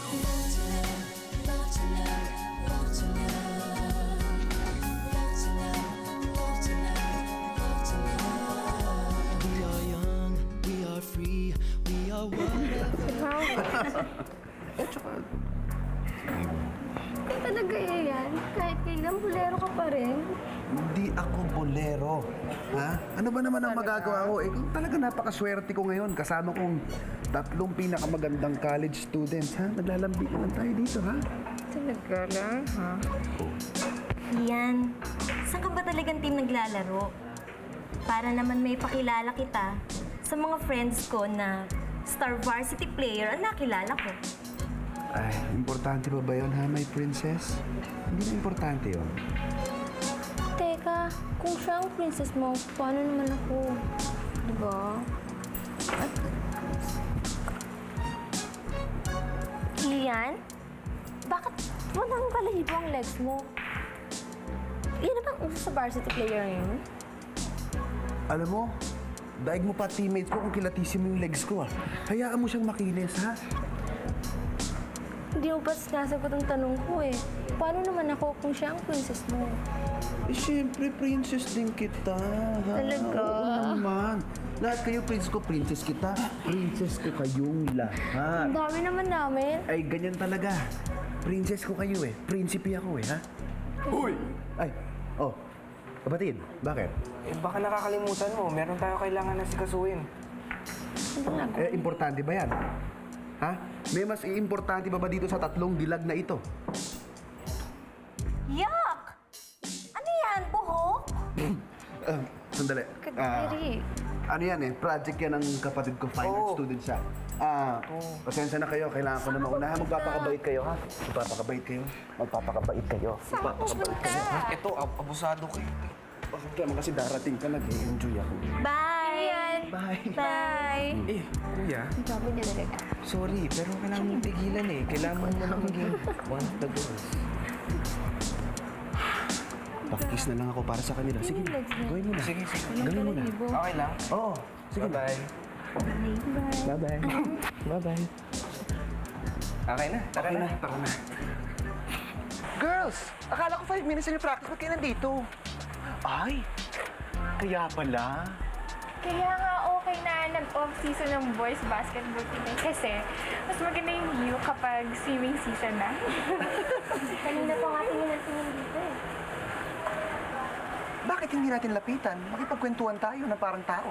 We are young, we are free, we are Ikaw talaga yan. Kahit kailan, bulero ka pa rin. Hindi ako bolero. Ha? Ano ba naman ang magagawa ko? Eh, talaga napakaswerte ko ngayon. Kasama kong 3 pinakamagandang college students, ha? Naglalambing lang tayo dito, ha? Talaga lang, ha? Ian, saan ka ba talagang team naglalaro? Para naman may pakilala kita sa mga friends ko na star varsity player ang nakilala ko. Ay, importante ba yun, ha, my princess? Hindi na importante yun. Teka, kung siya ang princess mo, paano naman ako? Diba? Ian? Bakit walang balahibo ang legs mo? Yan na bang uso sa varsity player ngayon? Alam mo, daig mo pa teammates ko kung kilatisin mo yung legs ko, ah. Hayaan mo siyang makinis, ha? Hindi mo pa sinasagot ang tanong ko eh. Paano naman ako kung siya ang princess mo? Eh, siyempre, princess din kita, ha? Talaga? Oo naman. Lahat kayo, princess kita. Princess ko kayong lahat. Ang dami naman namin. Ay, ganyan talaga. Princess ko kayo eh. Prinsipe ako eh, ha? Uy! Ay, oh. Kapatid, bakit? Eh, baka nakakalimutan mo. Meron tayo kailangan na sikasuin. Eh, importante ba yan? Ha? May mas importante ba dito sa 3 dilag na ito? Yuck! Ano yan, buhok? Sandali. Kadiri. Ano yan eh? Project yan ng kapatid ko, fine art Oo. student siya. Pasensya na kayo. Kailangan ko na mauna. Magpapakabait kayo, ha? Magpapakabait kayo. Magpapakabait kayo. Magpapakabait kayo, ha? Ito, abusado ka eh. Bakit naman kasi darating ka, nag-enjoy ako. Bye! Ian! Bye! Bye! Eh, kuya, Ang dami niya talaga. sorry, pero kailangan mong pigilan eh. Kailangan mo na maging one of the girls. Pakis na lang ako para sa kanila. Sige na. Gawin mo na. Sige, sige. Gawin mo na. Okay lang? Oo. Sige na. Bye-bye. Bye-bye. Bye-bye. Okay na, tara na. Tara na. Girls, akala ko 5 minutes na yung practice. Ba't kayo nandito? Ay, kaya pala. Kaya nga okay na nag-off-season ng boys basketball team eh. Kasi mas maganda yung view kapag swimming season na. Kanina pa nga tingin ang tingin dito eh. Bakit hindi natin lapitan? Makipagkwentuhan tayo na parang tao.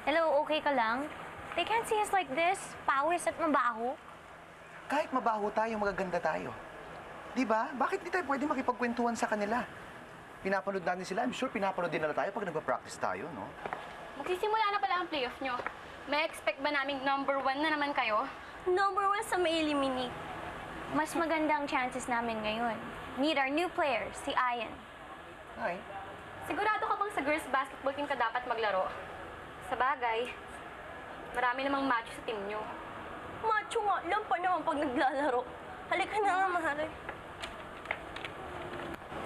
Hello, okay ka lang? They can't see us like this. Pawis at mabaho. Kahit mabaho tayo, magaganda tayo. Di ba? Bakit di tayo pwede makipagkwentuhan sa kanila? Pinapanood natin sila. I'm sure pinapanood din nila tayo pag nagpa-practice tayo, no? Magsisimula na pala ang playoff nyo. May expect ba naming number 1 na naman kayo? Number 1 sa ma-eliminate. Mas magandang chances namin ngayon. Meet our new player, si Ian. Ay, Sigurado ka bang sa girls basketball team ka dapat maglaro? Sa bagay, marami namang macho sa team nyo. Macho nga lang pa naman pag naglalaro. Halika na nga, mahalay.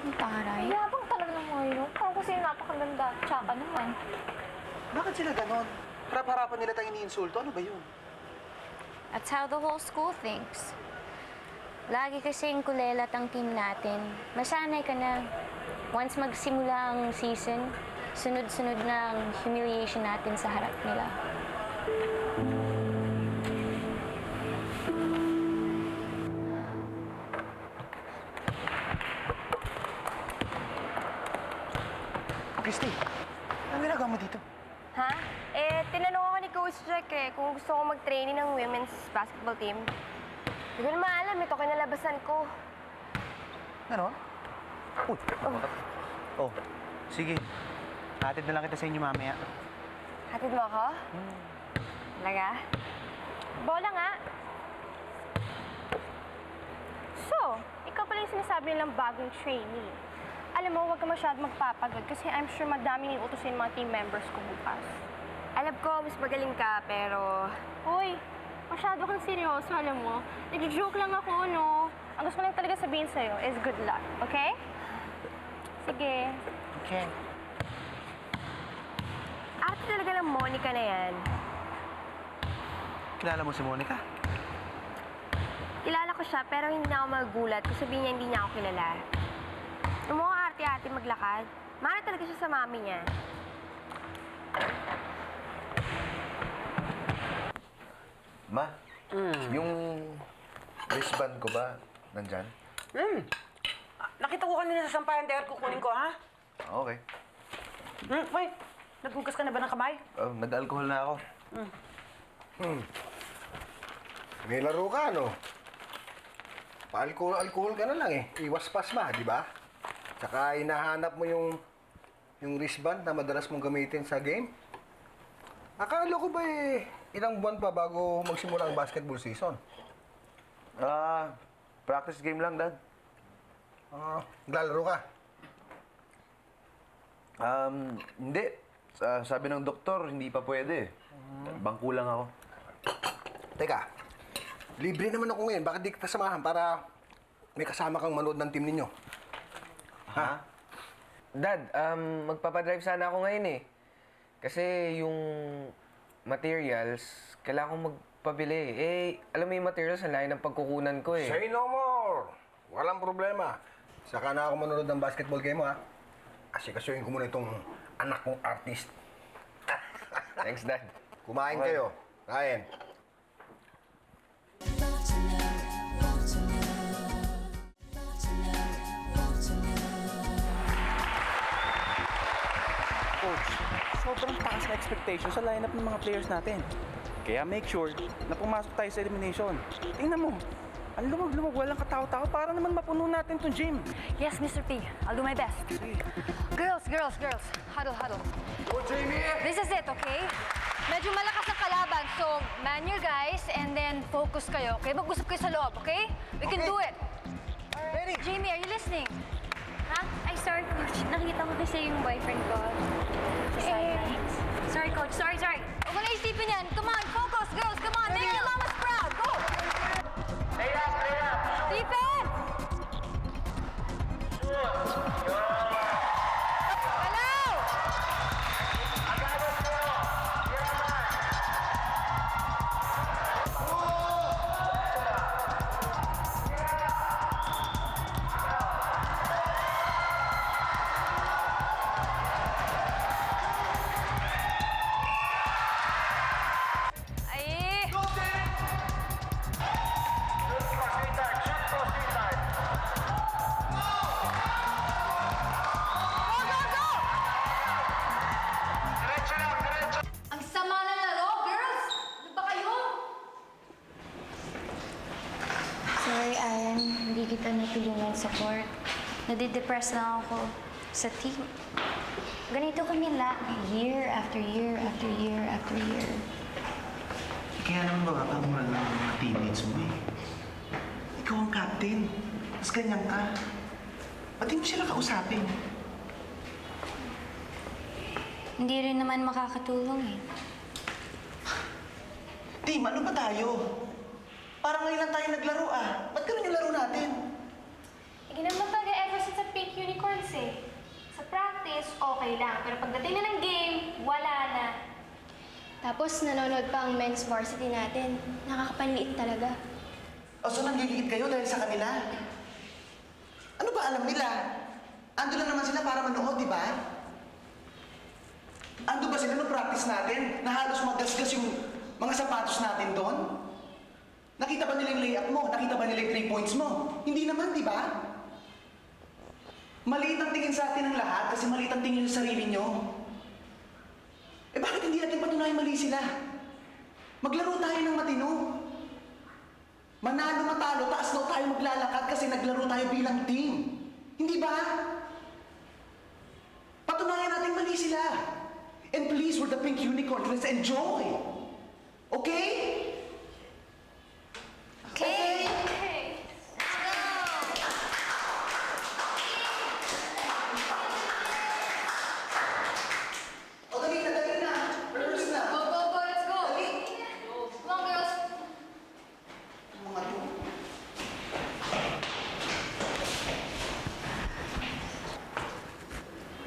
Ang taray. Yabang talaga ng mga yun. Parang kasi napakaganda. Tsaka naman. bakit sila ganon? Harap-harapan nila tayong iniinsulto. Ano ba yun? That's how the whole school thinks. Lagi kasing kulelat ang team natin. Masanay ka na. Once magsimula ang season, sunod-sunod na ang humiliation natin sa harap nila. Christy, ano ginagawa mo dito? Ha? Eh, tinanong ako ni Coach Jack kung gusto ko mag-training ng women's basketball team. Hindi ko naman alam, ito kinalabasan ko. Ano? Uy. Oh, sige. Hatid na lang kita sa inyo mamaya. Hatid mo ako? Talaga? Bola nga. So, ikaw pala yung sinasabi nilang bagong trainee. Alam mo, huwag ka masyadong magpapagod kasi I'm sure madaming iutusin mga team members ko bukas. Alam ko, mas magaling ka, pero... Uy, masyado kang seryoso, alam mo. Nag-joke lang ako, no? Ang gusto ko lang talaga sabihin sa'yo is good luck, okay? Sige. Okay. Ate talaga ng Monica na yan. Kilala mo si Monica? siya, pero hindi na ako magugulat kung sabihin niya hindi niya ako kilala. Yung mga arte-arte maglakad, mahal talaga siya sa mami niya. Ma, yung wristband ko ba nandyan? Nakita ko kanina sa sampayan, Dad. Kukunin ko, ha? Okay. Wait, naghugas ka na ba ng kamay? Nag-alcohol na ako. May laro ka, no? Pa-alcohol ka na lang eh. Iwas pasma, di ba? Tsaka hinahanap mo yung wristband na madalas mong gamitin sa game. Akala ko ba ilang buwan pa bago magsimula ang basketball season? Practice game lang, Dad. Naglalaro ka? Hindi. Sabi ng doktor, hindi pa pwede. Bangko lang ako. Teka, libre naman ako ngayon. Bakit di kita samahan para may kasama kang manood ng team ninyo? Ha? Dad, magpapadrive sana ako ngayon eh. Kasi yung materials, kailangan kong magpabili. Eh, alam mo yung materials, ang layo ng pagkukunan ko eh. Say no more! Walang problema. Saka na ako manonood ng basketball game mo, ha? Asikasuhin ko muna itong anak kong artist. Thanks, Dad. Kumain kayo. Kain. Coach, sobrang taas na expectation sa lineup ng mga players natin. Kaya make sure na pumasok tayo sa elimination. Tingnan mo, ang lumag-lumag, walang katao-tao para naman mapuno natin tong gym. Yes, Mr. P. I'll do my best. Girls. Huddle. Oh, Jamie! This is it, okay? Medyo malakas ang kalaban, so man your guys and then focus kayo, okay? Mag-usap kayo sa loob, okay? We can do it. Ready? Jamie, are you listening? Ha? Ay, sorry, Coach. Nakita ko kasi yung boyfriend ko. Sorry, Coach. Sorry. Huwag mo na isipin yan. Come on, focus, girls. Come on, make your mamas proud. Go! Stephen! Hello! Ay! Ang sama ng laro, girls! Ano ba kayo? Sorry, Aaron. Hindi kita natulungan sa court. Nadidepress lang ako sa team. Ganito kami year after year after year after year. Kaya naman makakamural ng mga teammates mo eh. Ikaw ang captain. Mas ganyan ka. Ba't di mo sila kausapin? Hindi rin naman makakatulong eh. Team, ano ba tayo? Parang ngayon lang tayo naglaro ah. Ba't ganun yung laro natin? Ginamang talaga ever since sa Pink Unicorns eh. Sa practice, okay lang. Pero pagdating na ng game, wala na. Tapos nanonood pa ang men's varsity natin. Nakakapanliit talaga. O so nanggigigit kayo dahil sa kanila? Ano ba alam nila? Ando lang naman sila para manood, di ba? Ando ba sila nung practice natin na halos magasgas yung mga sapatos natin doon? Nakita ba nila yung layup mo? Nakita ba nila yung 3 points mo? Hindi naman, di ba? Maliit ang tingin sa atin ng lahat kasi maliit ang tingin sa sarili nyo. Eh bakit hindi natin patunayan mali sila? Maglaro tayo ng matino. Manalo matalo, taas daw tayo maglalakad kasi naglaro tayo bilang team. Hindi ba? Patunayan natin mali sila. And please, we're the Pink Unicorns. Let's enjoy. Okay? Okay. O, dali na. Rehearse na. Go, let's go! Come on, girls! Mga to.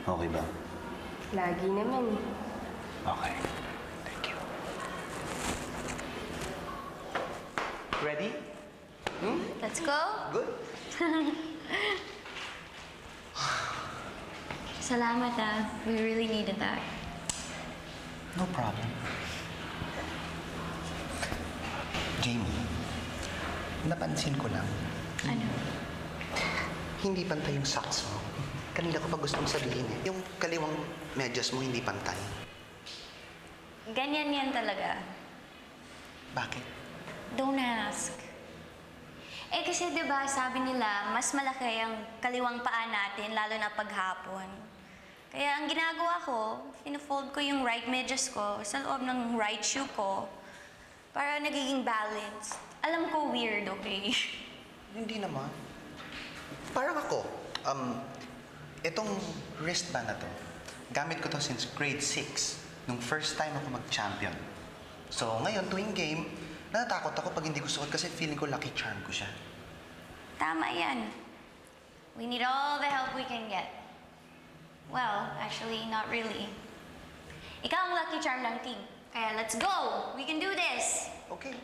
Okay ba? Lagi naman eh. Okay. Thank you. Ready? Let's go? Good. Salamat We really needed that. No problem. Jamie, napansin ko lang, Ano? hindi pantay yung socks mo. Kanina ko pa gustong sabihin eh. Yung kaliwang medyas mo hindi pantay. Ganyan yan talaga. Bakit? Don't ask. Kasi 'di ba sabi nila, mas malaki ang kaliwang paa natin, lalo na paghapon. Kaya ang ginagawa ko, fino-fold ko yung right medyas ko sa loob ng right shoe ko para nagiging balanced. Alam ko weird, okay? Hindi naman. Parang ako, itong wristband na to, gamit ko to since grade 6, nung first time ako mag-champion. So ngayon, tuwing game, natatakot ako pag hindi ko suot kasi feeling ko lucky charm ko siya. Tama yan. We need all the help we can get. Well, actually, not really. Ikaw ang lucky charm ng team. Kaya let's go! We can do this! Okay.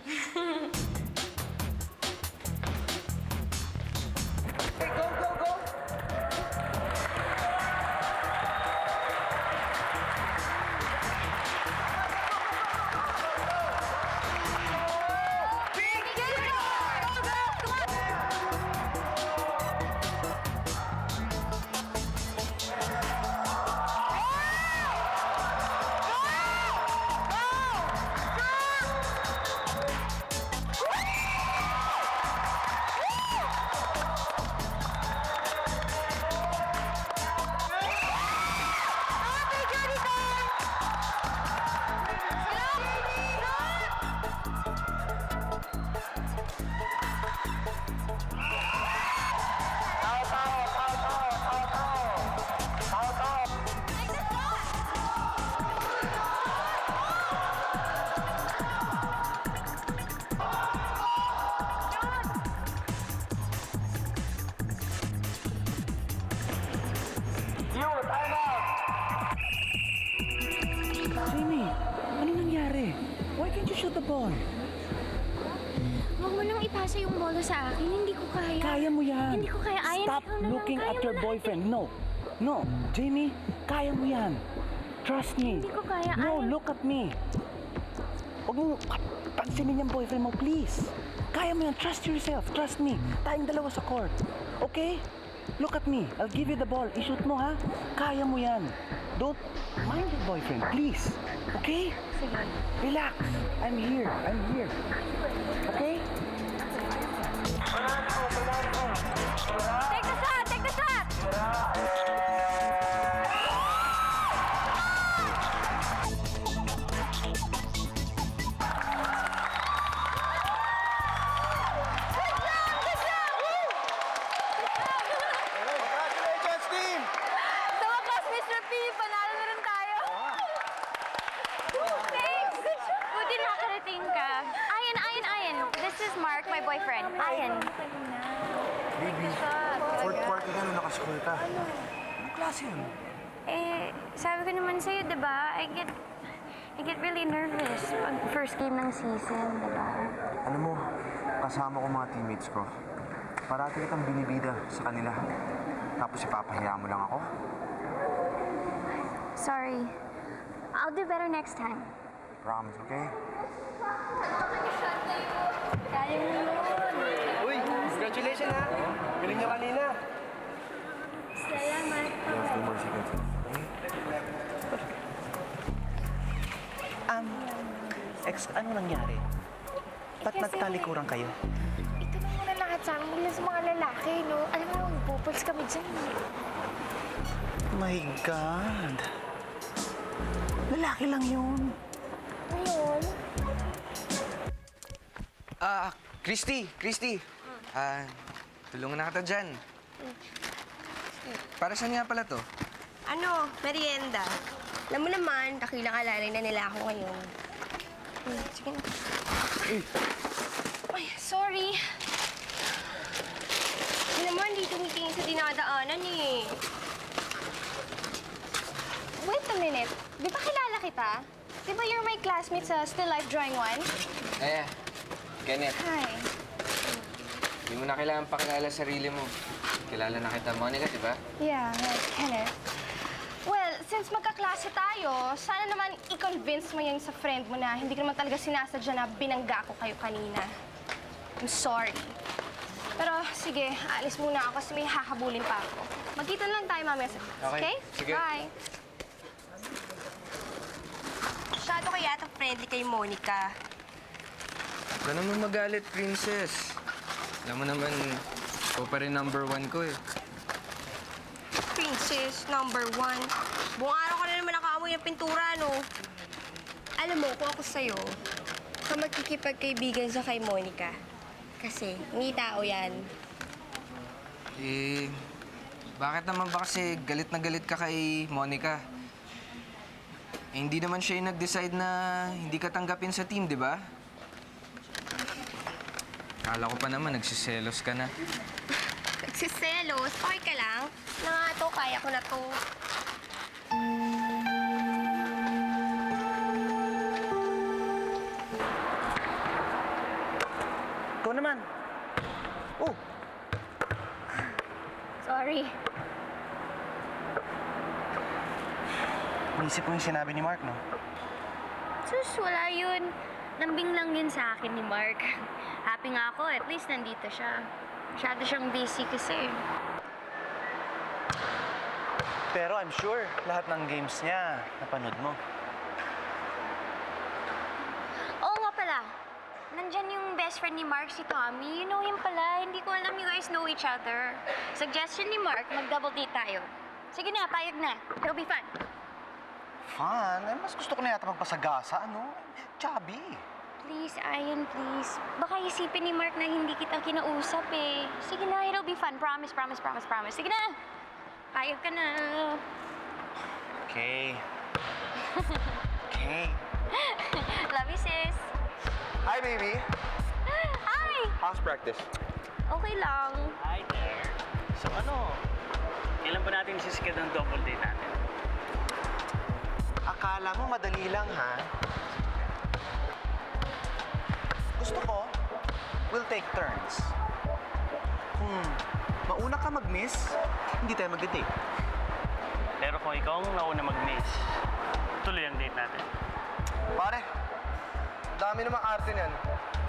Jamie, ano nangyari? Why can't you shoot the ball? Huwag mo nang ipasa yung bola sa akin. Hindi ko kaya. Kaya mo yan. Hindi ko kaya. Ayan, Stop ikaw na lang. looking Kaya at mo your lahat. boyfriend. No. No. Jamie, kaya mo yan. Trust me. Hindi ko kaya. No, Ayan. look at me. Huwag mo pansinin yung boyfriend mo, please. Kaya mo yan. Trust yourself. Trust me. Tayong dalawa sa court. Okay? Look at me. I'll give you the ball. I-shoot mo, ha? Kaya mo yan. Don't mind your boyfriend, please. Okay? Sige. Relax. I'm here. I'm here. Okay? Take the shot! Take the shot! Congratulations, team! Sa wakas, Mr. P, panalo na rin tayo. Thanks! Buti nakarating ka. Ayan. This is Mark, my boyfriend. Ayan. Fourth quarter na nakascore ka. Anong klase yun? Sabi ko naman sa'yo, di ba? I get really nervous pag first game ng season, di ba? Alam mo, kasama ko mga teammates ko. Parati kitang binibida sa kanila. Tapos ipapahiya mo lang ako. Sorry. I'll do better next time. Promise, okay? Kaya mo yun. Uy, congratulations ha. Galing nyo kanina. Salamat. You have 2 more seconds. Ano nangyari? Ba't nagtalikuran kayo? Ito na muna lahat sa amin mula sa mga lalaki, no? Alam mo, magpupuls kami dyan. My God! Lalaki lang yun. Ngayon, Christy! Tulungan na kita dyan. Para saan nga pala to? Ano, merienda. Alam mo naman, kakilang-alalay na nila ako ngayon. Sige na. Ay, sorry. Hindi naman, di tumitingin sa dinadaanan eh. Wait a minute. Di ba kilala kita? Di ba you're my classmate sa Still Life Drawing 1? Kenneth. Hi. Hindi mo na kailangan pakilala sa sarili mo. Kilala na kita, Monica, di ba? Yeah, right, Kenneth. Well, since magkaklase tayo, sana naman i-convince mo yan sa friend mo na hindi ko naman talaga sinasadya na binangga ko kayo kanina. I'm sorry. Pero sige, alis muna ako kasi may hahabulin pa ako. Magkita lang tayo mamaya sa class, Okay. okay? Sige. Bye. Masyado kaya itong friendly kay Monica. Huwag ka naman magalit, princess. Alam mo naman, ikaw pa rin number 1 ko eh. Princess, number 1. Buong araw ka na naman nakaamoy ng pintura, no? Alam mo, kung ako sa'yo, ka magkikipagkaibigan sa kay Monica. Kasi, hindi tao yan. Eh, bakit naman ba kasi galit na galit ka kay Monica? Eh, hindi naman siya yung nag-decide na hindi ka tanggapin sa team, di ba? Kala ko pa naman, nagsiselos ka na. Nagsiselos, okay ka lang? Na nga to, kaya ko na to. Ikaw naman. Oh, Sorry. Inisip mo yung sinabi ni Mark, no? Sus, wala yun. Lambing lang yun sa akin ni Mark. Happy nga ako, at least nandito siya. Masyado siyang busy kasi. Pero I'm sure lahat ng games niya napanood mo. Oo nga pala. Nandyan yung best friend ni Mark, si Tommy. You know him pala. Hindi ko alam you guys know each other. Suggestion ni Mark, mag-double date tayo. Sige na, payag na. It'll be fun. Fun? Eh, mas gusto ko na yata magpasagasa, ano? Chubby. Please, Ayan, please. Baka isipin ni Mark na hindi kita kinausap eh. Sige na, it'll be fun. Promise, promise, promise, promise. Sige na! Payag ka na. Okay. Okay. Love you, sis. Hi, baby. Hi! how's practice? Okay lang. Hi there. So ano, kailan pa natin isisked ang double date natin? Akala mo madali lang, ha? Gusto ko, we'll take turns. Kung mauna ka mag-miss, hindi tayo mag-date. Pero kung ikaw ang nauna mag-miss, tuloy ang date natin. Pare, dami namang arte niyan.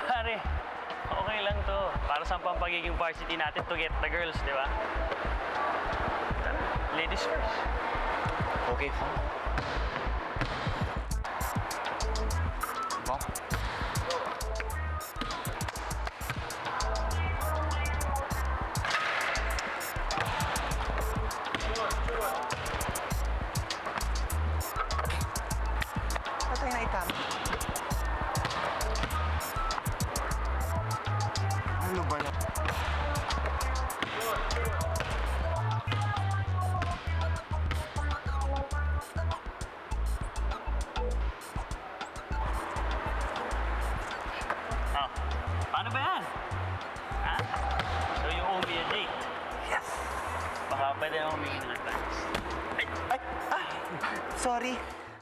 Pare, okay lang to. Para sa pang pagiging varsity natin to get the girls, di ba? Tara, ladies first. Okay, fine. Bon. Patay na itam. Ano ba yan? Oh, paano ba yan? Ha? So you owe me a date? Yes! Baka pwede akong humingi ng advance. Ay, Sorry.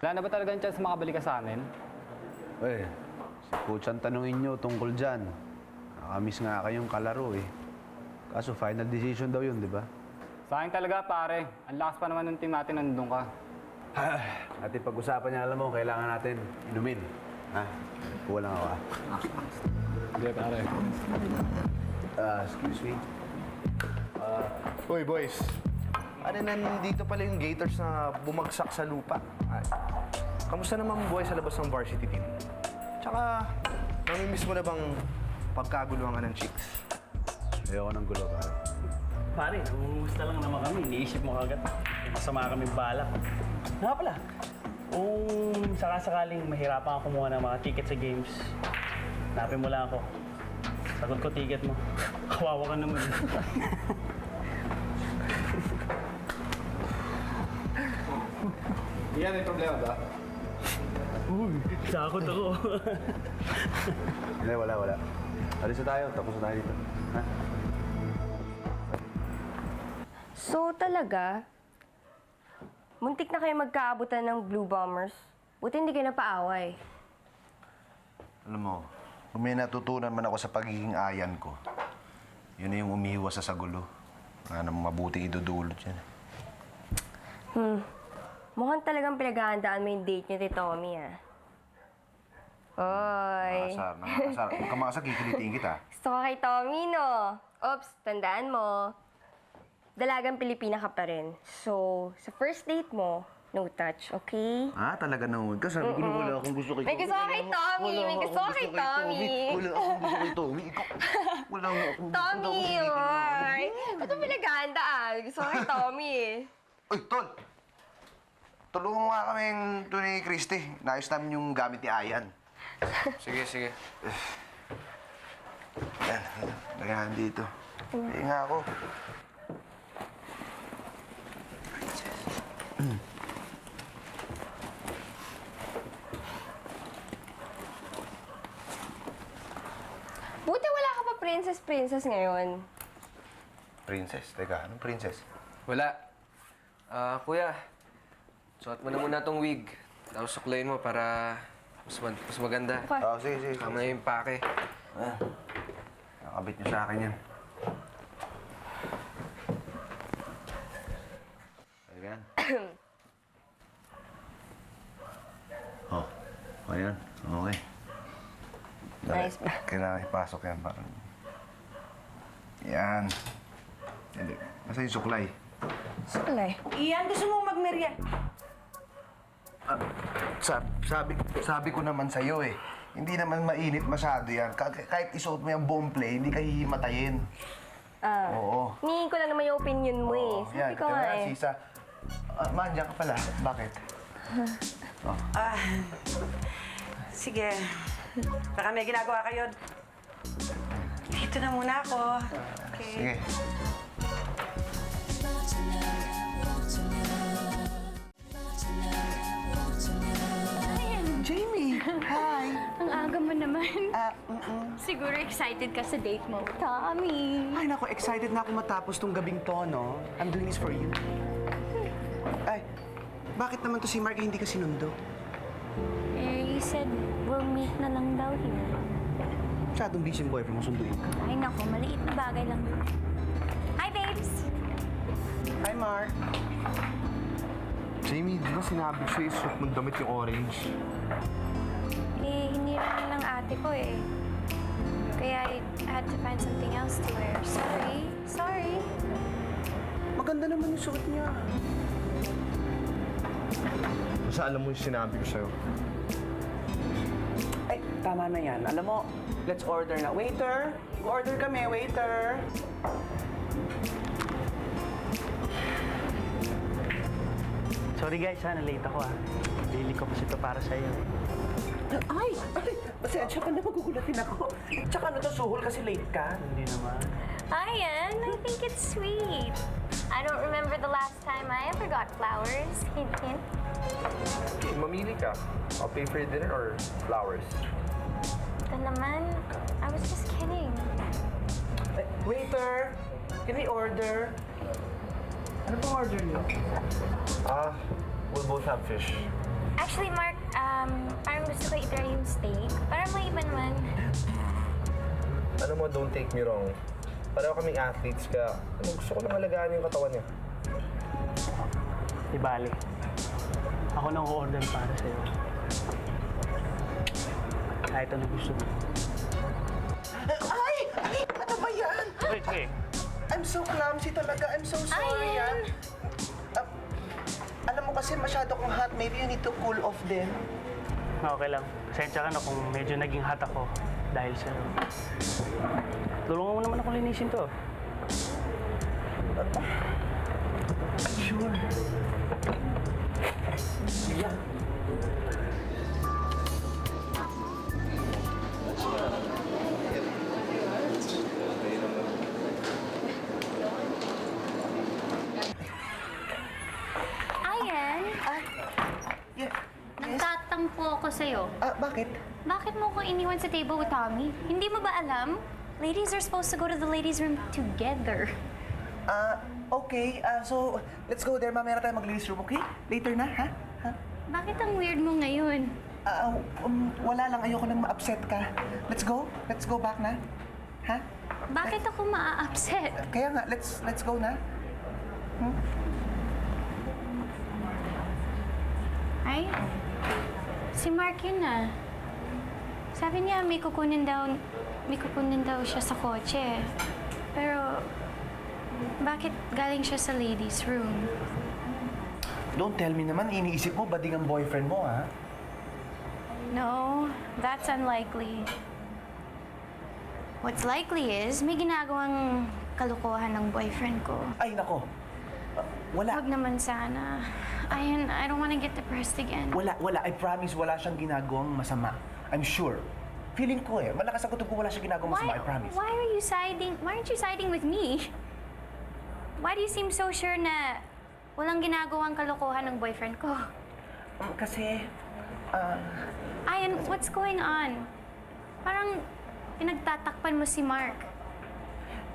Wala na ba talagang chance makabalik ka sa amin? Eh, si Coach ang tanungin nyo tungkol dyan. Nakamiss nga kayong kalaro eh. Kaso final decision daw yun, di ba? Sa akin talaga, pare. Ang lakas pa naman ng team natin nandun ka. Natin pag-usapan niya, alam mo, kailangan natin inumin. Ha? Kuha lang ako, Hindi, pare. Excuse me. Uy, boys. Ano na nandito pala yung Gators na bumagsak sa lupa? Ay, kamusta naman buhay sa labas ng varsity team? Tsaka, namimiss mo na bang pagkaguluhan ka ng chicks? Ayoko ng gulo, pare. pare, umusta lang naman kami. Iniisip mo kagad. May masama kami balak. Nga pala, kung sakasakaling mahirapan ako kumuha ng mga ticket sa games, hanapin mo lang ako. Sagot ko ticket mo. Kawawa ka naman. Yan yung problema ba? Uy, sakot ako. Hindi, wala. Alis na tayo, tapos na tayo dito. Ha? So talaga, muntik na kayo magkaabutan ng Blue Bombers. Buti hindi kayo napaaway. Alam mo, kung may natutunan man ako sa pagiging ayan ko, Yun na yung umiwas sa gulo. Wala namang mabuting idudulot yan. Mukhang talagang pinaghahandaan mo yung date niyo, Tito Tommy, ah. Oy. Nakakasar. Huwag ka makasar, kikilitiin kita. Gusto ko kay Tommy, no? Oops, tandaan mo. Dalagang Pilipina ka pa rin. So, sa first date mo, no touch, okay? Talaga naman. Kasi sabi ko na wala akong gusto kay May gusto ko kay Tommy! May gusto ko kay Tommy! Wala akong gusto kay Tommy. Ikaw, wala akong gusto Tommy, oy! Ito pinaghahandaan. Gusto ko kay Tommy, eh. Uy, Tol! Tulungan mo nga kami ito ni Christy. Naayos namin yung gamit ni Ayan. Sige, sige. Yan, lagahan dito. Hindi nga ako. Buti wala ka pa princess ngayon. Princess? Teka, anong princess? Wala. Kuya, suot mo na muna tong wig. Tapos suklayin mo para mas maganda. Sige, sige. Tama na yung pake. Nakabit niyo sa akin yan. Ayan. Ayan. Okay. Nice ba? Kailangan ipasok yan. Yan. Hindi. Nasa yung suklay. Suklay. Ian, gusto mo magmerya? Sabi ko naman sa'yo eh. Hindi naman mainit masyado yan. Kahit isuot mo yung buong play, hindi ka hihimatayin. Oo. Hingin ko lang naman yung opinion mo, eh. Oo, yan. Sabi ko nga, Kaya eh. Sisa. Mandiyan ka pala. Bakit? Sige. Baka may ginagawa kayo. Dito na muna ako. Okay. Sige. Jamie, hi! Ang aga mo naman. Siguro excited ka sa date mo, Tommy. Ay, naku, excited na ako matapos tong gabing to, no? I'm doing this for you. Ay, bakit naman to si Mark hindi ka sinundo? Eh, he said we'll meet na lang daw here. Masyadong busy yung boyfriend mo, sunduin ka. Ay nako, maliit na bagay lang. Hi, babes! Hi, Mark. Jamie, di ba sinabi ko sa'yo suot mong damit yung orange? Eh, hindi rin ng ate ko eh. Kaya I had to find something else to wear. Sorry. Maganda naman yung suot niya. Basta alam mo yung sinabi ko sa'yo. Ay, tama na yan. Alam mo, let's order na. Waiter! Order kami, waiter! Sorry guys, na-late ako Bili ko kasi ito para sa'yo. Ay! Pasensya ka na, magugulatin ako. Tsaka ano to, suhol kasi late ka. Hindi naman. Ayan, I think it's sweet. I don't remember the last time I ever got flowers. Hint, hint. Mamili ka. I'll pay for your dinner or flowers? Ito naman, I was just kidding. Waiter! Can we order? Ano pong order niyo? We'll both have fish. Actually, Mark, parang gusto ko i-try yung steak. Para may iba naman. Alam mo, don't take me wrong. Pareho kaming athletes, kaya gusto ko lang alagaan yung katawan niya. Di bali. Ako nang order para sa'yo. Kahit ano gusto mo. Ay! Ano ba yan? Wait. I'm so clumsy talaga. I'm so sorry, Ayan. Alam mo kasi masyado kong hot. Maybe you need to cool off din. Okay lang. Pasensya ka na kung medyo naging hot ako dahil sa'yo. Tulungan mo naman ako linisin to. Sure. Yeah. Ayan, Yeah. nagtatampo ako sa'yo. Bakit? Bakit mo ko iniwan sa table with Tommy? Hindi mo ba alam? Ladies are supposed to go to the ladies' room together. Okay. So, let's go there. Mamaya na tayo mag-ladies room, okay? Later na, ha? Bakit ang weird mo ngayon? Wala lang. Ayoko nang ma-upset ka. Let's go? Let's go back na? Ha? Bakit ako maa-upset? Kaya nga, let's go na. Ay, si Mark yun na. Sabi niya may kukunin daw siya sa kotse. Pero, bakit galing siya sa ladies' room? Don't tell me naman, iniisip mo, bading ang boyfriend mo, ha? No, that's unlikely. What's likely is, may ginagawang kalokohan ng boyfriend ko. Ay, nako. Wala. Huwag naman sana. I don't wanna get depressed again. Wala. I promise, wala siyang ginagawang masama. I'm sure. Feeling ko malakas ako kung wala siyang ginagawang masama, I promise. Why aren't you siding with me? Why do you seem so sure na walang ginagawang kalokohan ng boyfriend ko? Kasi, Ayan, what's going on? Parang pinagtatakpan mo si Mark.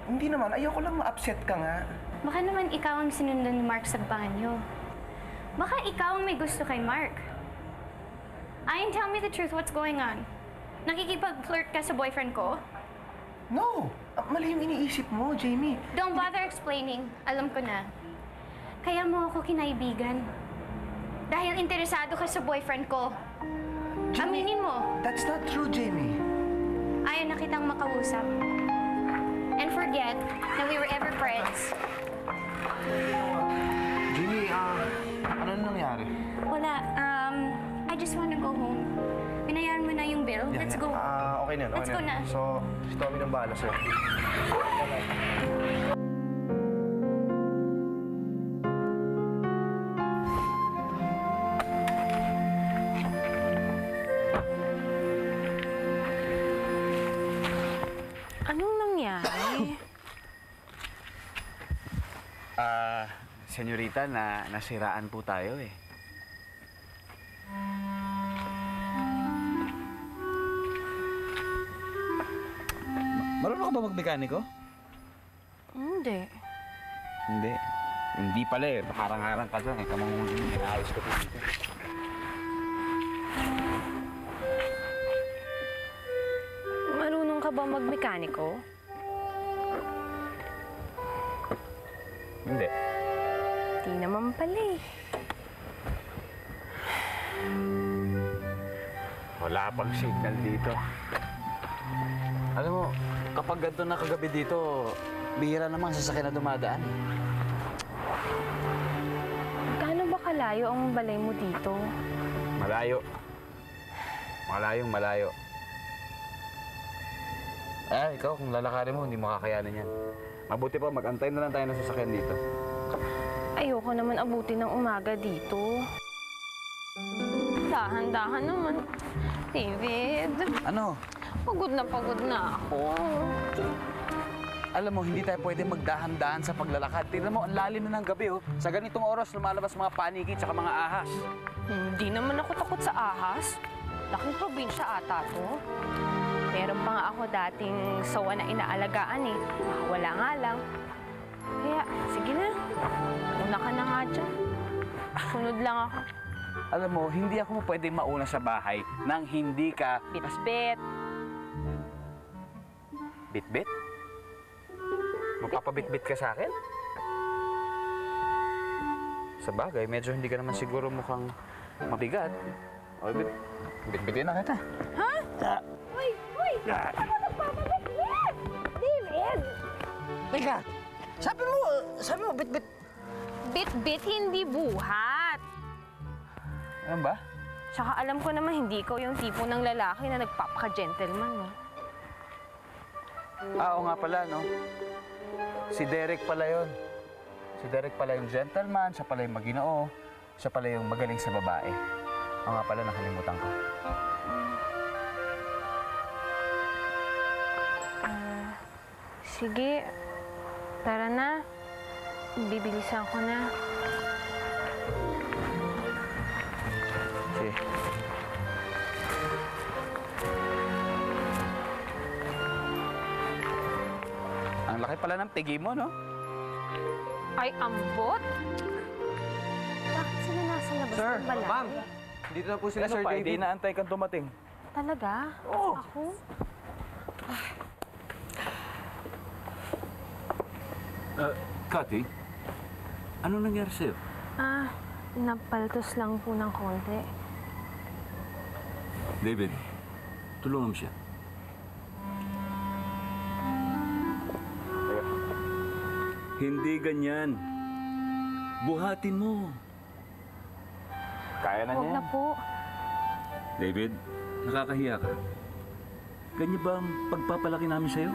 hindi naman. Ayoko lang ma-upset ka nga. Baka naman ikaw ang sinundan ni Mark sa banyo. Baka ikaw ang may gusto kay Mark. Ayan, tell me the truth, what's going on? Nakikipag-flirt ka sa boyfriend ko? No! Mali yung iniisip mo, Jamie. Don't bother explaining. Alam ko na. Kaya mo ako kinaibigan. Dahil interesado ka sa boyfriend ko. Jamie, Aminin mo. That's not true, Jamie. Ayaw na kitang makausap. And forget that we were ever friends. Jamie, ano nangyari? Wala, I just wanna go home. Pinayaran mo na yung bill. Let's go. Okay na, Let's go na. So, si Tommy nang bahala sa'yo. Anong nangyari? Senyorita, nasiraan po tayo eh. Marunong ka ba magmekaniko? Hindi. Hindi. Hindi pala eh. Harang-harang ka dyan eh. Kamang inaayos ko dito. Marunong ka ba magmekaniko? Hindi. Di naman pala eh. Wala pang signal dito. Alam mo, kapag ganito na kagabi dito, bihira namang sasakyan na dumadaan. Gaano ba kalayo ang balay mo dito? Malayo. Malayo. Ikaw, kung lalakarin mo, hindi makakayanin yan. Mabuti pa, mag-antay na lang tayo ng sasakyan dito. Ayoko naman abutin ng umaga dito. Dahan-dahan naman. David. Ano? Pagod na ako. Alam mo, hindi tayo pwede magdahan-dahan sa paglalakad. Tingnan mo, ang lalim na ng gabi, oh. Sa ganitong oras, lumalabas mga paniki at mga ahas. Hindi naman ako takot sa ahas. Laking probinsya ata to. Meron pa nga ako dating sawa na inaalagaan eh. Wala nga lang. Kaya, sige na. Una ka na nga dyan. Sunod lang ako. Alam mo, hindi ako pwedeng mauna sa bahay nang hindi ka... Bit-bit. Bit-bit? Magpapabit-bit ka sa akin? Sa bagay, medyo hindi ka naman siguro mukhang mabigat. O, bit-bitin na kita. Ha? Uy! Ano nagpapabit-bit? David! Teka, sabi mo, bit-bit. Bit-bit, hindi buhat. Ano ba? Tsaka alam ko naman hindi ikaw yung tipo ng lalaki na nagpapaka-gentleman, no? Oo nga pala, no? Si Derek pala yun. Si Derek pala yung gentleman, siya pala yung maginoo, siya pala yung magaling sa babae. Oo nga pala, nakalimutan ko. Sige, tara na. Bibilisan ko na. Sige. Ang laki pala ng tigi mo, no? Ay, ambot? Bakit sila nasa labas ng balay? Ma'am, dito na po sila, Sir David. Hindi naantay kang dumating. Talaga? Oo. Ako? Cathy, ano nangyari sa'yo? Napaltos lang po ng konti. David, tulungan mo siya. Hindi ganyan. Buhatin mo. Kaya na Huwag niya. na po. David, nakakahiya ka. Ganyan ba ang pagpapalaki namin sa'yo?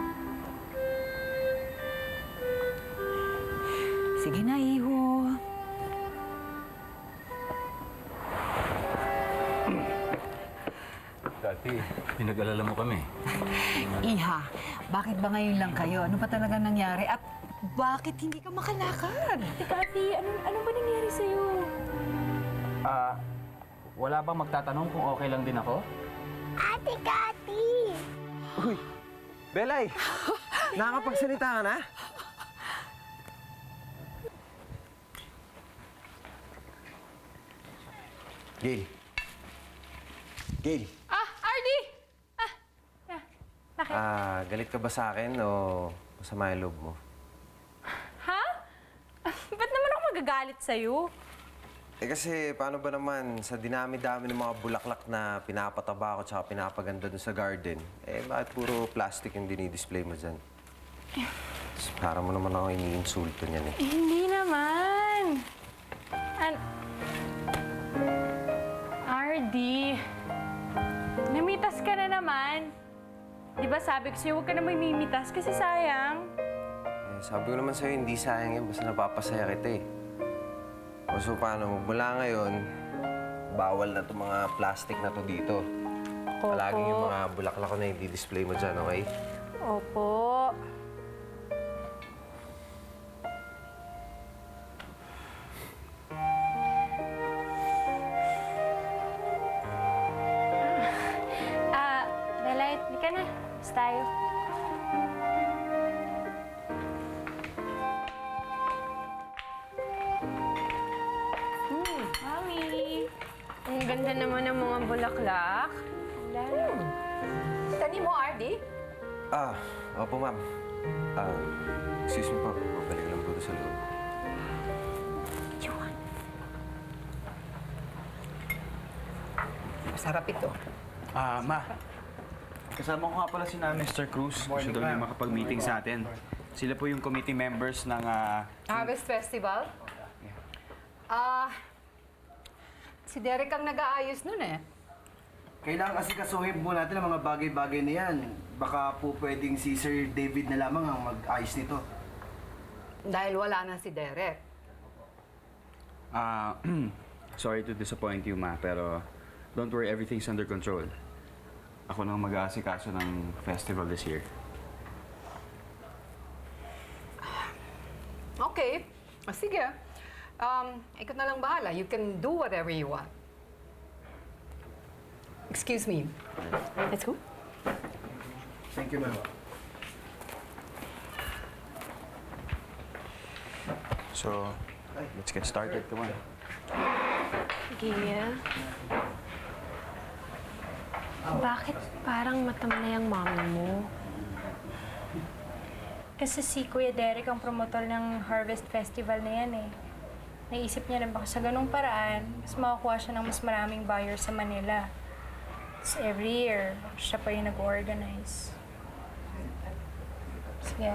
Sige na, iho. Cathy, pinag-alala mo kami. Iha, bakit ba ngayon lang kayo? Ano pa talaga nangyari? At bakit hindi ka makalakad? Cathy, ano ba nangyari sa'yo? Wala bang magtatanong kung okay lang din ako? Ate Cathy! Uy! Belay! Nakakapagsalita ka na? Gail. Gail. RD! Bakit? Galit ka ba sa akin o masama yung loob mo? Ha? Ba't naman ako magagalit sa'yo? Kasi paano ba naman sa dinami-dami ng mga bulaklak na pinapataba ko tsaka pinapaganda dun sa garden, bakit puro plastic yung dinidisplay mo dyan? Para mo naman ako iniinsulto niyan eh. Hindi naman. RD, namitas ka na naman. Di ba sabi ko sa'yo, huwag ka na mamimitas kasi sayang. Sabi ko naman sa'yo, hindi sayang yan, basta napapasaya kita eh. O so paano, mula ngayon, bawal na itong mga plastic na to dito. Palaging yung mga bulaklak ko na i-display mo dyan, okay? Opo. Belay, di ka na. Basta tayo. Mami. Ang ganda naman ng mga bulaklak. Tanim mo, RD? Opo ma'am. Excuse me po, mabalik lang po sa loob. Masarap ito. Ma. Kasama ko nga pala si Mr. Cruz. Gusto daw niya makapag-meeting sa atin. Sila po yung committee members ng... Harvest Festival? Si Derek ang nag-aayos nun eh. Kailangan kasi kasuhin po natin ang mga bagay-bagay na yan. Baka po pwedeng si Sir David na lamang ang mag-ayos nito. Dahil wala na si Derek. Sorry to disappoint you, Ma, pero don't worry, everything's under control. Ako nang mag-aasikaso ng festival this year. Okay. Sige. Ikaw na lang bahala. You can do whatever you want. Excuse me. Let's go. Thank you, ma'am. So, let's get started. Come on. Gia? Bakit parang matam na yung mami mo? Kasi si Kuya Derek ang promotor ng Harvest Festival na yan eh. Naisip niya na baka sa ganung paraan, mas makakuha siya ng mas maraming buyers sa Manila. So every year, siya pa yung nag-organize. Sige.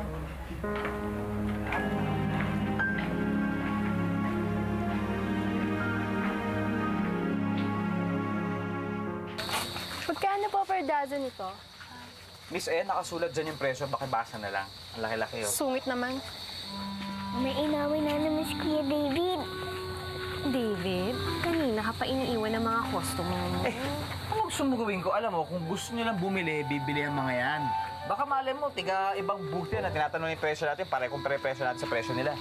Magkano po per dozen ito? Miss, nakasulat dyan yung presyo. Bakibasa na lang. Ang laki-laki yun. Sungit naman. May inaway na naman si Kuya David. David, kanina ka pa iniiwan ng mga customer mo. Ano gusto mo gawin ko? Alam mo, kung gusto nilang bumili, bibili ang mga yan. Baka malay mo, tiga ibang booth yan na tinatanong yung presyo natin, pare kung presyo natin sa presyo nila.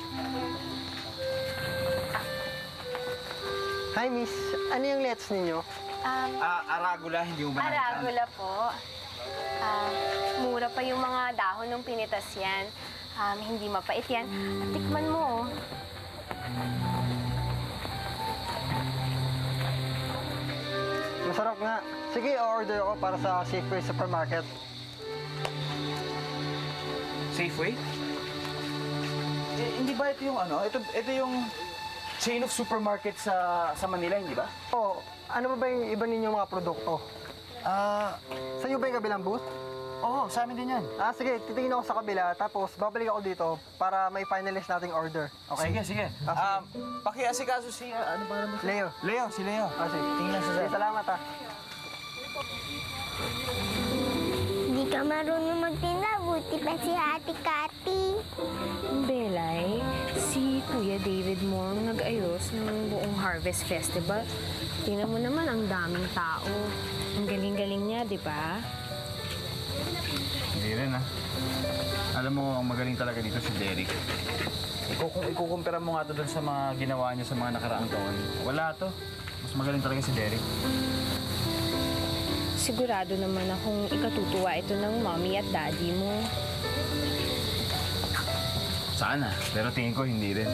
Hi, miss. Ano yung let's ninyo? Aragula, hindi mo ba Aragula po. Mura pa yung mga dahon ng pinitas yan. Hindi mapait yan. At tikman mo. Masarap nga. Sige, order ako para sa Safeway Supermarket. Safeway? hindi ba ito yung ano? Ito yung chain of supermarket sa Manila, hindi ba? Oo. Ano ba yung iba ninyong mga produkto? Sa iyo ba yung kabilang booth? Oo, sa amin din yan. Sige, titingin ako sa kabila, tapos babalik ako dito para may finalize nating order. Okay? Sige. Pakiasikaso si, ano ba naman? Leo. Si Leo. Sige. Tingnan sa Sige, salamat Hindi ka marunong magtinda, buti pa si Ate Cathy. Belay, si Kuya David mo ang nag-ayos ng buong Harvest Festival. Tingnan mo naman, ang daming tao. Ang galing-galing niya, di ba? Hindi rin, Alam mo, ang magaling talaga dito si Derek. Kung ikukumpira mo nga ito dun sa mga ginawa niya sa mga nakaraang taon, wala to. Mas magaling talaga si Derek. Sigurado naman akong ikatutuwa ito ng mommy at daddy mo. Sana, pero tingin ko hindi rin.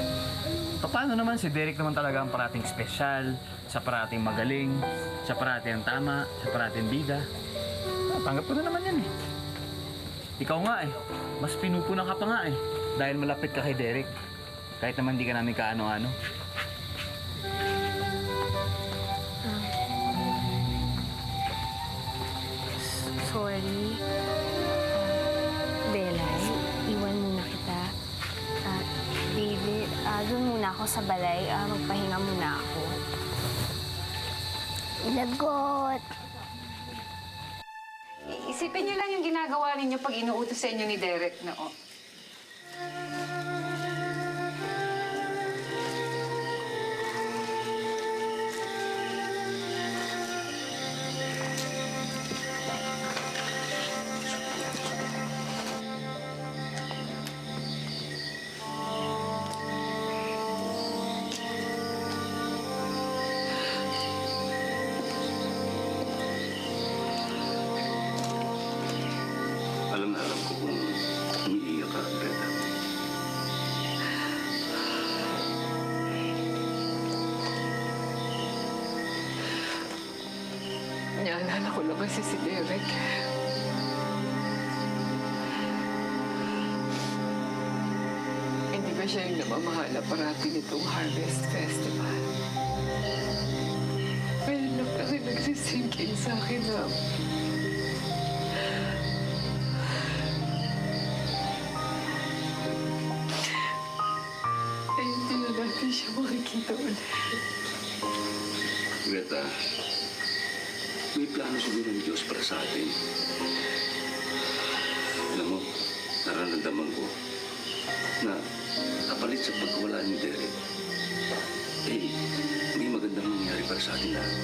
Paano naman si Derek naman talaga ang parating espesyal, sa parating magaling, sa parating tama, sa parating bida. Tanggap ko na naman yan Ikaw nga mas pinupuna ka pa nga dahil malapit ka kay Derek. Kahit naman di ka namin kaano-ano. Sorry. Belay, iwan muna kita. David, doon muna ako sa balay. Magpahinga muna ako. Lagot. Isipin niyo lang yung ginagawa ninyo pag inuutos sa inyo ni Derek na, Alam ko kung umiiyak ka, Greta. Naalala ko lang kasi si Derek. Hindi ba siya yung namamahala parati nitong Harvest Festival? Ngayon lang kasi nagsisink in sa akin na hindi na natin siya makikita ulit. Greta, may plano siguro ng Diyos para sa atin. Alam mo, nararamdaman ko na kapalit sa pagkawala ni Derek, may magandang nangyari para sa atin lahat.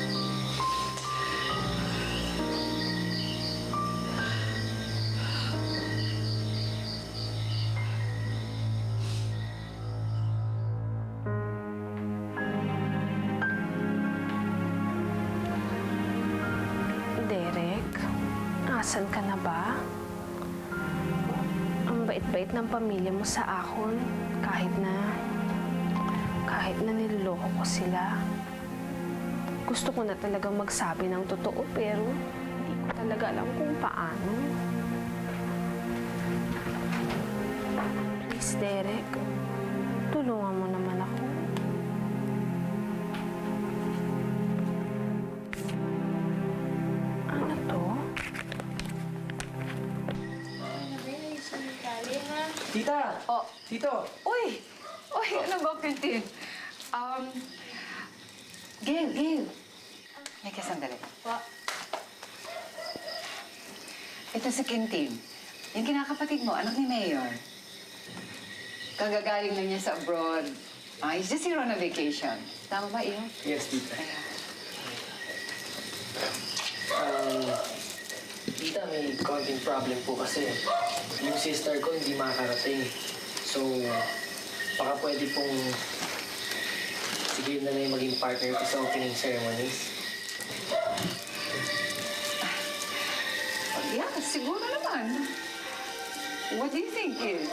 Derek, asan ka na ba? Ang bait-bait ng pamilya mo sa akon, kahit na niloloko ko sila. Gusto ko na talagang magsabi ng totoo, pero hindi ko talaga alam kung paano. Please, Derek, tulungan mo naman ako. Ano to? Tita! Tito! Uy! Ano ba, Quintin? Gail. May kasandali. Ito si Quintin. Yung kinakapatid mo, anak ni Mayor. Kagagaling lang niya sa abroad. He's just here on a vacation. Tama ba, iyo? Yes, tita. Tita, may konting problem po kasi yung sister ko hindi makakarating. So, baka pwede pong sige na lang yung maging partner ko sa opening ceremonies. Yeah, siguro naman. What do you think, Gil?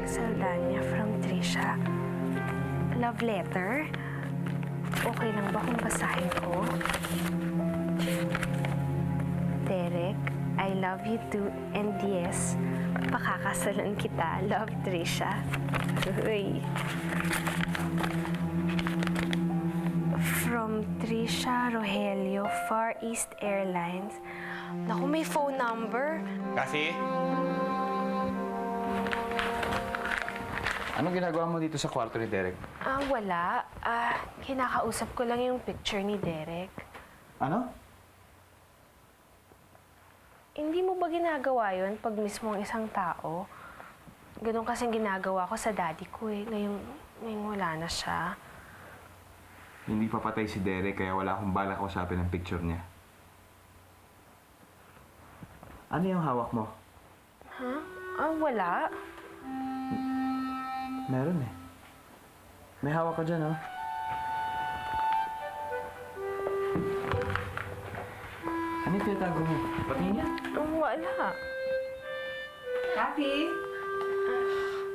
Saldana from 3 Trisha. Love letter? Okay lang ba kung basahin ko? Derek, I love you too, and yes, pakakasalan kita. Love, Trisha. Uy. From Trisha Rogelio, Far East Airlines. Naku, may phone number. Kasi? Anong ginagawa mo dito sa kwarto ni Derek? Wala. Kinakausap ko lang yung picture ni Derek. Ano? Hindi mo ba ginagawa yun pag mismo ang isang tao? Ganun kasing ginagawa ko sa daddy ko eh. Ngayong wala na siya. Hindi pa patay si Derek kaya wala akong balak kausapin ang picture niya. Ano yung hawak mo? Wala. Meron eh. May hawak ka dyan, oh. Ano yung tinatago mo? Patingin niya? Wala. Kathy?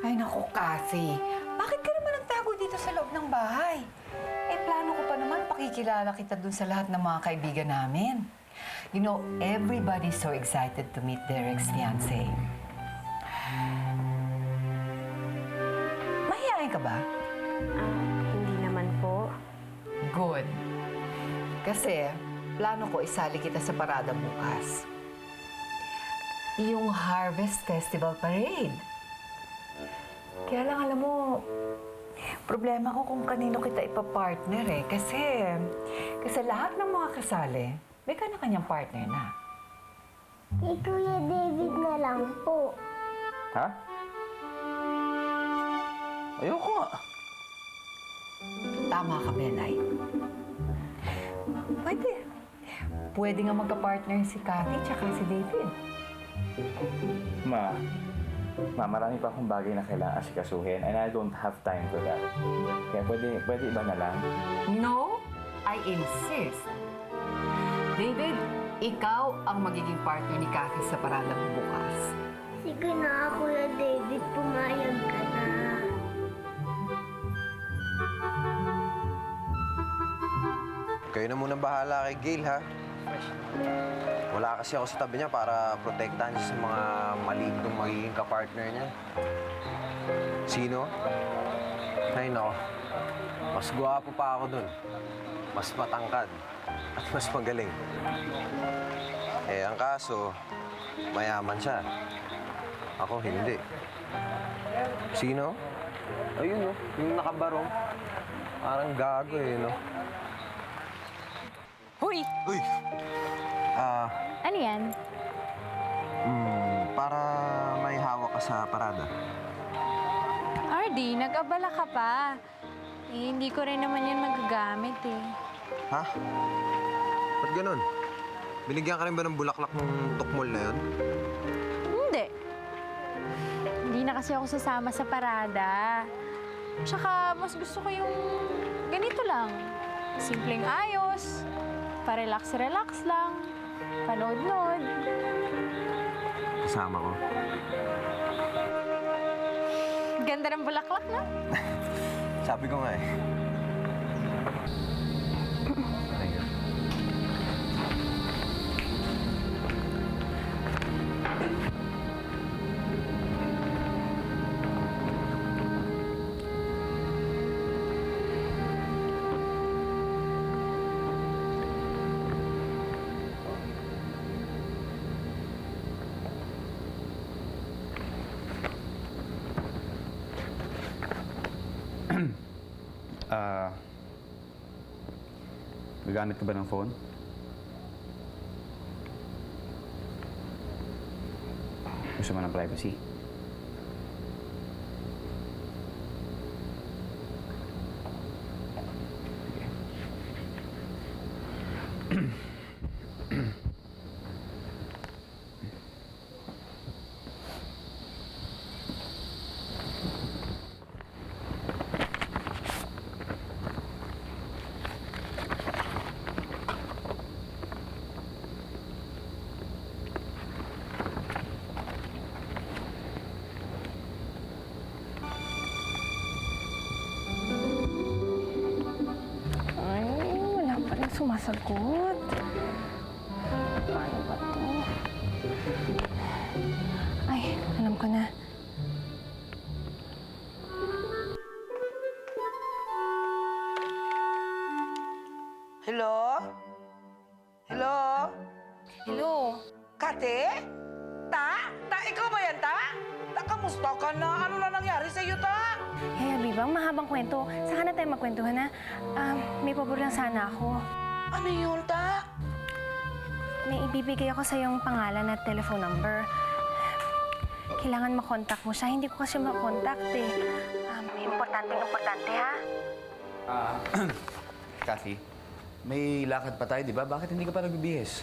Ay, naku, Kathy. Bakit ka naman nagtago dito sa loob ng bahay? Plano ko pa naman pakikilala kita dun sa lahat ng mga kaibigan namin. You know, everybody's so excited to meet Derek's fiancé. Mahihain ka ba? Hindi naman po. Good. Kasi, plano ko isali kita sa parada bukas. Yung Harvest Festival Parade. Kaya lang, alam mo, problema ko kung kanino kita ipapartner eh. Kasi lahat ng mga kasali, may kanya-kanyang partner na. Kay Kuya David na lang po. Ha? Ayoko nga. Tama ka, Benay. Pwede nga magka-partner si Cathy tsaka si David. Ma, marami pa akong bagay na kailangan asikasuhin and I don't have time for that. Kaya pwede iba na lang. No, I insist. David, ikaw ang magiging partner ni Cathy sa paradang bukas. Sige na, Kuya David, pumayag ka na. Kayo na munang bahala kay Gail, ha? Wala kasi ako sa tabi niya para protektahan siya sa mga maligdong magiging kapartner niya. Sino? Ay, nako. Mas gwapo pa ako dun. Mas matangkad. At mas magaling. Eh, ang kaso, mayaman siya. Ako, hindi. Sino? Ayun, no? Yung nakabarong. Parang gago, eh, no? Hoy! Uy! Ano yan? Para may hawak ka sa parada. RD, nag-abala ka pa. Hindi ko rin naman yan magagamit eh. Ha? Ba't ganun? Binigyan ka rin ba ng bulaklak ng tukmol na yun? Hindi. Hindi na kasi ako sasama sa parada. Tsaka, mas gusto ko yung ganito lang. Simpleng ayos. Pa-relax-relax lang. Panood-nood. Kasama ko. Ganda ng bulaklak, no? Sabi ko nga eh. Gagamit ka ba ng phone? Gusto mo ng privacy? sumasagot. Paano ba to? Ay, alam ko na. Hello? Hello? Hello? Kate? Ta? Ta, ikaw ba yan, Ta? Ta, kamusta ka na? Ano na nangyari sa'yo, Ta? Hey, Bibang, mahabang kwento. Saka na tayo magkwentuhan na. May pabor lang sana ako. Ano yun, Ta? May ibibigay ako sa yung pangalan at telephone number. Kailangan makontak mo siya. Hindi ko kasi makontak eh. Importante ha? Kathy, may lakad pa tayo, di ba? Bakit hindi ka pa nagbibihis?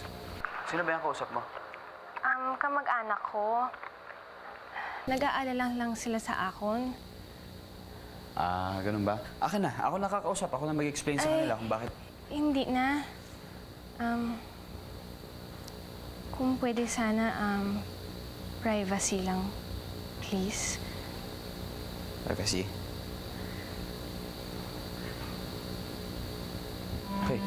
Sino ba yung kausap mo? Kamag-anak ko. Nag-aalala lang sila sa akon. Ganun ba? Akin na. Ako nakakausap. Ako na mag-explain sa kanila kung bakit. Hindi na. Kung pwede sana, privacy lang. Please. Privacy? Okay.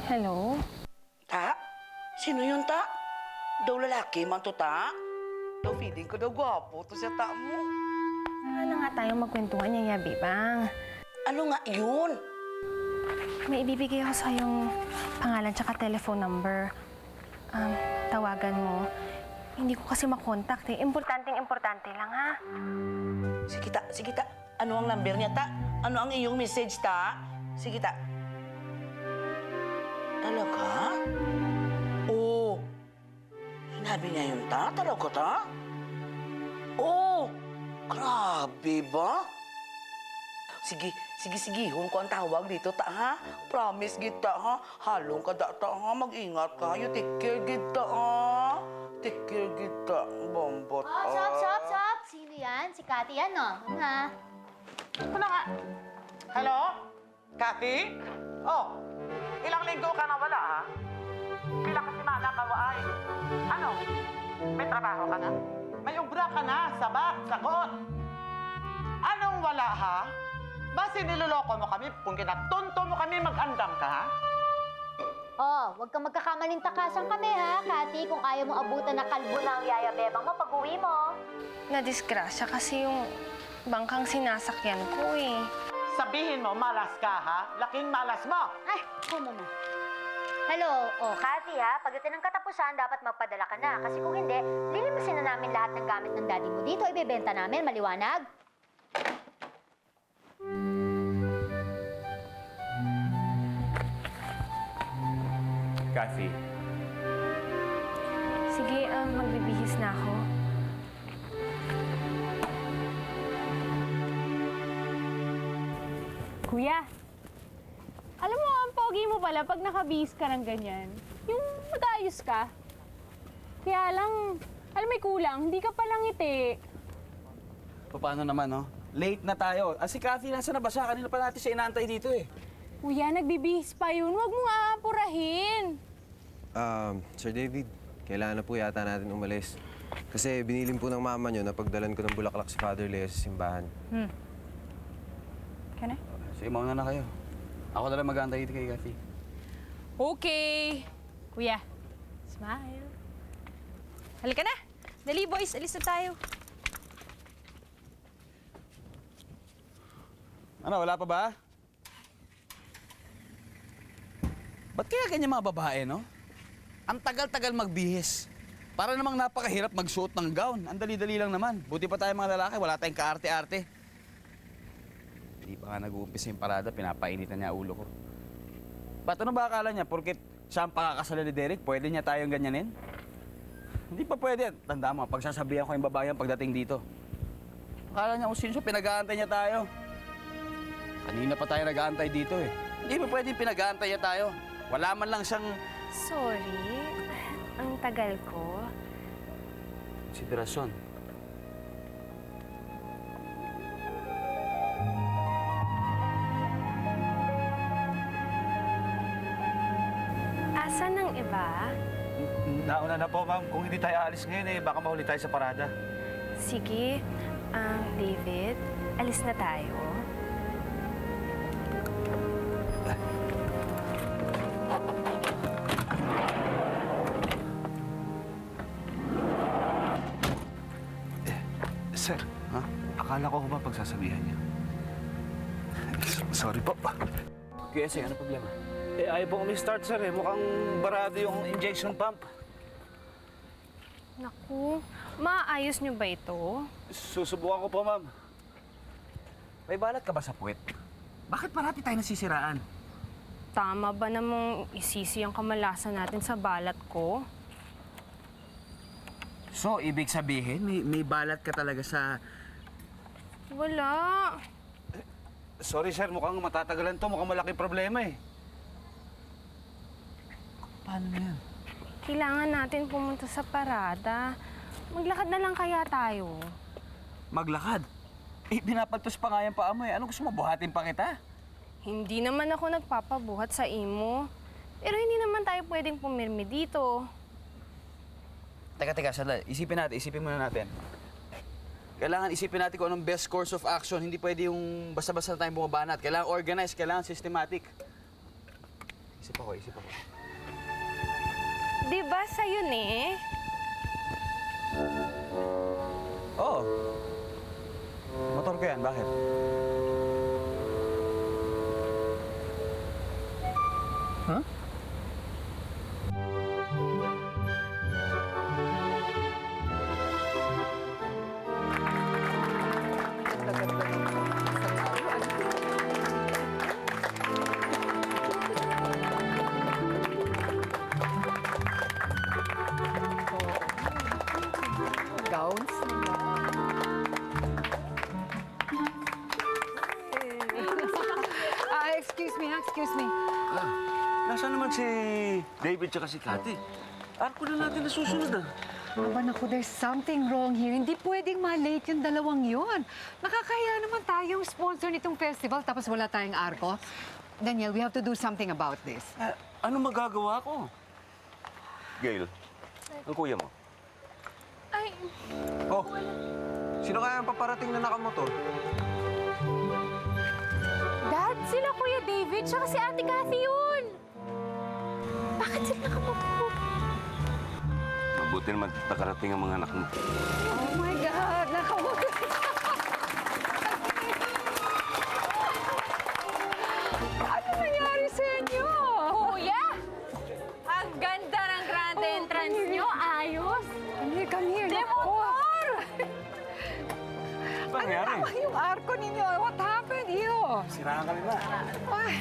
Hello? Ta? Sino yun, Ta? Daw lalaki man to, Ta? Daw feeling ko daw gwapo to sa Ta mo. Sana nga tayo magkwentuhan niya, Bibang. Ano nga yun? May ibibigay ako sa yung pangalan tsaka telephone number. Tawagan mo. Hindi ko kasi makontak eh. Importante lang, ha? Sige, Ta. Ano ang number niya, Ta? Ano ang iyong message, Ta? Sige, Ta. Talaga? Oo. Sinabi niya yun, Ta? Talaga, Ta? Oo. Grabe ba? Sige. Hon ko ang tawag dito, Ta, ha? Promise, kita, ha? Halong ka, Ta, ha? Mag-ingat ka. You take care, kita, ha? Take care, kita. Bombot, Stop! Sino yan? Si Cathy yan, no? Ha? Ano nga? Hello? Cathy? Oh, ilang linggo ka na wala, ha? Ilang kasimana ka waay. Ano? May trabaho ka na? May ubra ka na? Sagot! Anong wala, ha? Basta niloloko mo kami kung kinatunto mo kami mag-andam ka, ha? Oh, huwag kang magkakamaling takasan kami, ha, Cathy? Kung ayaw mo abutan na kalbo ng yaya-bebang mo pag-uwi mo. Nadisgrasya kasi yung bangkang sinasakyan ko eh. Sabihin mo, malas ka, ha? Laking malas mo! Ay, kuno na. Hello, oh, Cathy, ha? Pagdating ng katapusan, dapat magpadala ka na. Kasi kung hindi, lilimusin na namin lahat ng gamit ng daddy mo dito. Ibebenta namin, maliwanag. Kathy. Sige, magbibihis na ako. Kuya, alam mo, ang pogi mo pala pag nakabihis ka ng ganyan. Yung mag-ayos ka. Kaya lang, alam may kulang, hindi ka palang ngiti. Paano naman, no? Late na tayo. Si Kathy, nasa na ba siya? Kanina pa natin siya inaantay dito, eh. Kuya, nagbibihis pa yun. Huwag mo nga apurahin. Sir David, kailangan na po yata natin umalis. Kasi binilin po ng mama nyo na pagdalan ko ng bulaklak si Father Leo sa simbahan. Ka na? Sige, mauna na kayo. Ako na lang mag-aantay dito kay Kathy. Okay. Kuya, smile. Halika na. Dali, boys. Alis na tayo. Ano, wala pa ba? Ba't kaya ganyan mga babae, no? Ang tagal-tagal magbihis. Para namang napakahirap magsuot ng gown. Ang dali-dali lang naman. Buti pa tayo mga lalaki, wala tayong kaarte-arte. Hindi pa nga nag-uumpisa yung parada, pinapainitan niya ulo ko. Ba't ano ba akala niya? Porket siya ang pakakasalan ni Derek, pwede niya tayong ganyanin? Hindi pa pwede. Tandaan mo, pagsasabihan ko yung babayan pagdating dito. Akala niya kung sino siya, pinag-aantay niya tayo. Kanina pa tayo nag-aantay dito eh. Hindi pa pwede pinag-aantay niya tayo. Wala man lang siyang... Sorry, ang tagal ko. konsiderasyon. Asan ang iba? Nauna na po, ma'am. Kung hindi tayo aalis ngayon, baka mahuli tayo sa parada. Sige, David, alis na tayo. Sir, akala ko ba pagsasabihan niyo? Sorry po. QSA, ano problema? Ayaw po kami start, sir. Mukhang barado yung injection pump. Naku, maayos niyo ba ito? Susubukan ko po, ma'am. May balat ka ba sa puwet? Bakit parati tayo nasisiraan? Tama ba namang isisi ang kamalasan natin sa balat ko? So, ibig sabihin, may balat ka talaga sa... Wala. Sorry, sir. Mukhang matatagalan to. Mukhang malaking problema eh. Paano na yan? Kailangan natin pumunta sa parada. Maglakad na lang kaya tayo. Maglakad? Pinapaltos pa nga yung paa mo eh. Ano gusto mo? Buhatin pa kita? Hindi naman ako nagpapabuhat sa imo. Pero hindi naman tayo pwedeng pumirmi dito. Teka, sandali. Isipin muna natin. Kailangan isipin natin kung anong best course of action. Hindi pwede yung basta-basta tayong bumabanat. Kailangan organized, kailangan systematic. Isip ako. Di ba sa'yo eh? Oo. Motor ko yan, bakit? Huh? Gowns. Excuse me. Nasaan naman si David tsaka si Cathy? Arko na natin nasusunod ah. Aba naku, there's something wrong here. Hindi pwedeng ma-late yung dalawang yun. Nakakahiya naman tayong sponsor nitong festival tapos wala tayong arko. Daniel, we have to do something about this. Ano magagawa ko? Gail, ang kuya mo? Ay, Oh, sino kaya ang paparating na nakamotor? Dad, sila Kuya David, tsaka si Ate Cathy yun. Bakit sila nakamotor? Mabuti naman nakarating ang mga anak mo. Oh my God, nakamotor. Ano nangyari sa inyo? Kuya! Ang ganda ng grand entrance nyo, ayos! Come here. Demotor! Ano naman yung arko ninyo? What happened here? Siraan kami ba? Ay,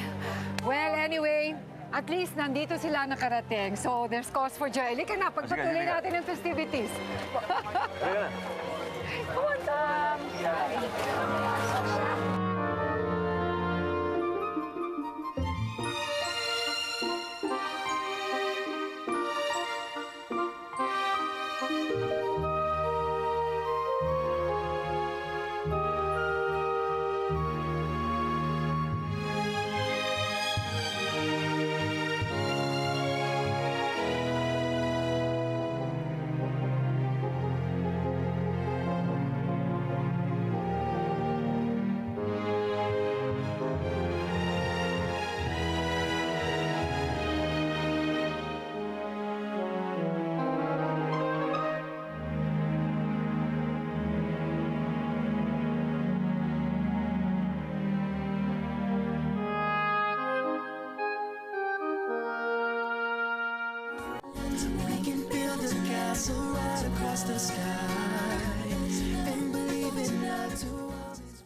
well, anyway, at least nandito sila nakarating. So, there's cause for joy. Halika na, pagpatuloy natin ang festivities. Come on, Sam. We can build a castle right across the sky and believe in love to